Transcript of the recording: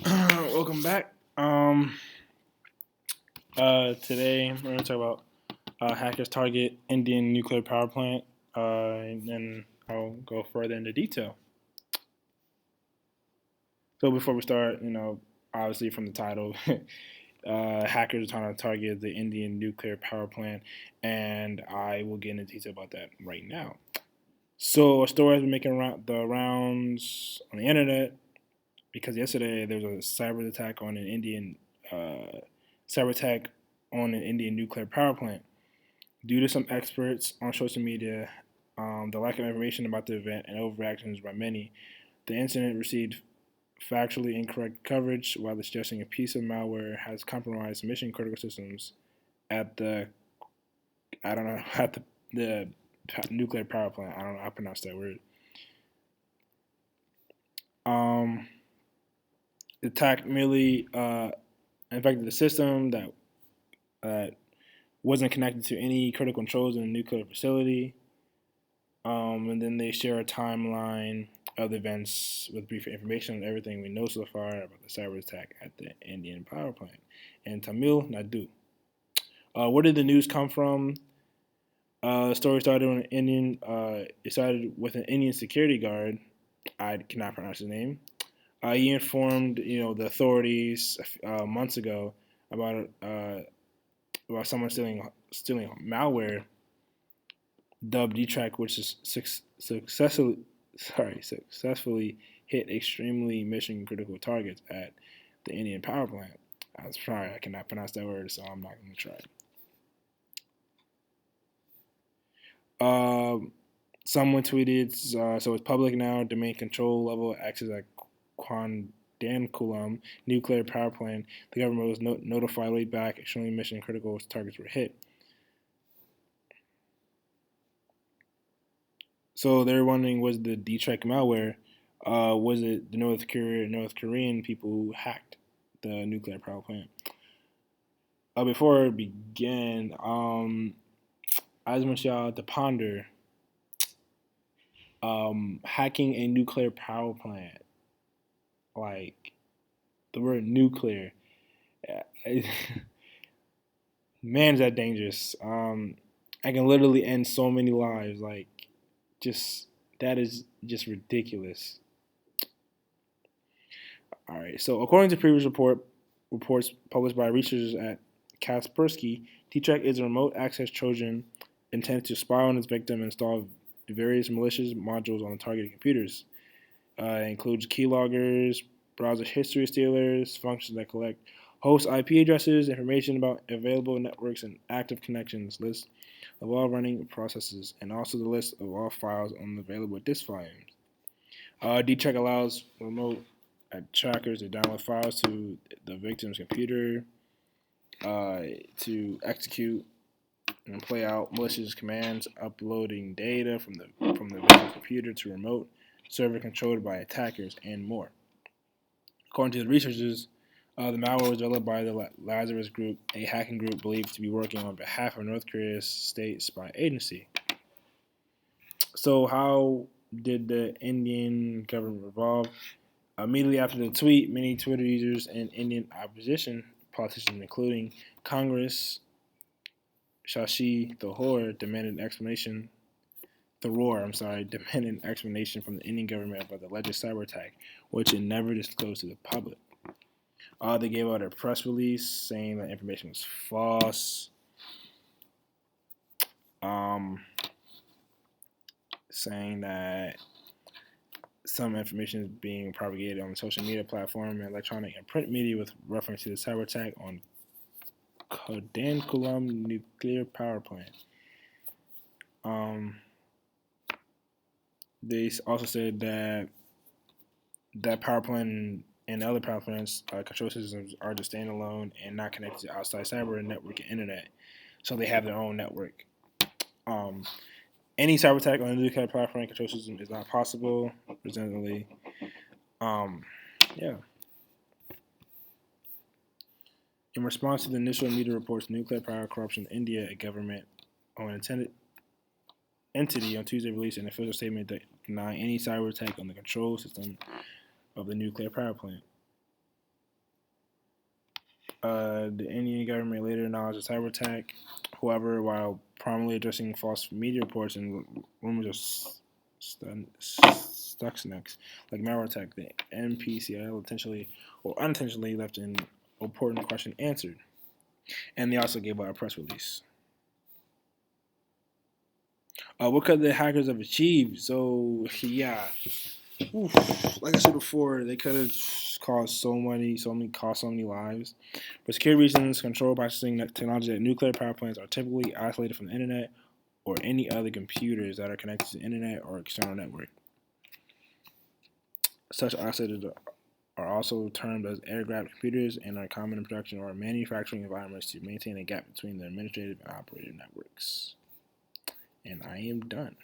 Welcome back. Today we're going to talk about hackers target Indian nuclear power plant, and then I'll go further into detail. So before we start, obviously from the title, hackers are trying to target the Indian nuclear power plant, and I will get into detail about that right now. So a story has been making the rounds on the internet because yesterday there was a cyber attack on an Indian cyber attack on an Indian nuclear power plant. Due to some experts on social media, the lack of information about the event and overreactions by many, the incident received factually incorrect coverage while suggesting a piece of malware has compromised mission critical systems at the I don't know at the nuclear power plant. I don't know how to pronounce that word. Um, the attack merely infected the system that uh, wasn't connected to any critical controls in the nuclear facility. And then they share a timeline of the events with brief information on everything we know so far about the cyber attack at the Indian power plant in Tamil Nadu. Where did the news come from? The story started on an Indian. It started with an Indian security guard. I cannot pronounce his name. He informed the authorities months ago about someone stealing malware dubbed D-Track, which is successfully hit extremely mission critical targets at the Indian power plant. I'm sorry, I cannot pronounce that word, so I'm not going to try. Someone tweeted, so it's public now. Domain control level access at Kuandankulam nuclear power plant. The government was notified way back, extremely mission critical targets were hit. So they're wondering, was the D-Track malware? Was it the North Korean people who hacked the nuclear power plant? Before it began, I just want y'all to ponder hacking a nuclear power plant. Like the word nuclear, man, is that dangerous. I can literally end so many lives. Like, just that is just ridiculous. All right. So, according to previous reports published by researchers at Kaspersky, T-Track is a remote access Trojan intended to spy on its victim and install various malicious modules on the targeted computers. It includes keyloggers, browser history stealers, functions that collect host IP addresses, information about available networks and active connections, list of all running processes, and also the list of all files on the available disk volumes. DCheck allows remote trackers to download files to the victim's computer uh, to execute and play out malicious commands, uploading data from the victim's computer to remote server controlled by attackers, and more. According to the researchers, the malware was developed by the Lazarus Group, a hacking group believed to be working on behalf of North Korea's state spy agency. So, how did the Indian government evolve? Immediately after the tweet, many Twitter users and Indian opposition politicians, including Congress Shashi Tharoor, demanded an explanation. Demanded an explanation from the Indian government about the alleged cyber attack, which it never disclosed to the public. They gave out a press release saying that information was false, um, saying that some information is being propagated on the social media platform and electronic and print media with reference to the cyber attack on Kudankulam nuclear power plant. Um, they also said that power plant and other power plants control systems are just standalone and not connected to outside cyber network and internet, so they have their own network. Um, any cyber attack on a nuclear power plant control system is not possible, presently. Um, yeah. In response to the initial media reports of nuclear power corruption in India, a government owned entity on Tuesday released an official statement denying any cyber attack on the control system of the nuclear power plant. The Indian government later acknowledged a cyber attack. However, while prominently addressing false media reports and rumors of Stuxnet, like malware attack, the NPCL intentionally or unintentionally left an important question answered. And they also gave out a press release. What could the hackers have achieved? So, yeah. Oof, like I said before, they could have caused cost so many lives. For security reasons, control processing technology at nuclear power plants are typically isolated from the internet or any other computers that are connected to the internet or external network. Such isolated are also termed as air-gapped computers and are common in production or manufacturing environments to maintain a gap between the administrative and operative networks. And I am done.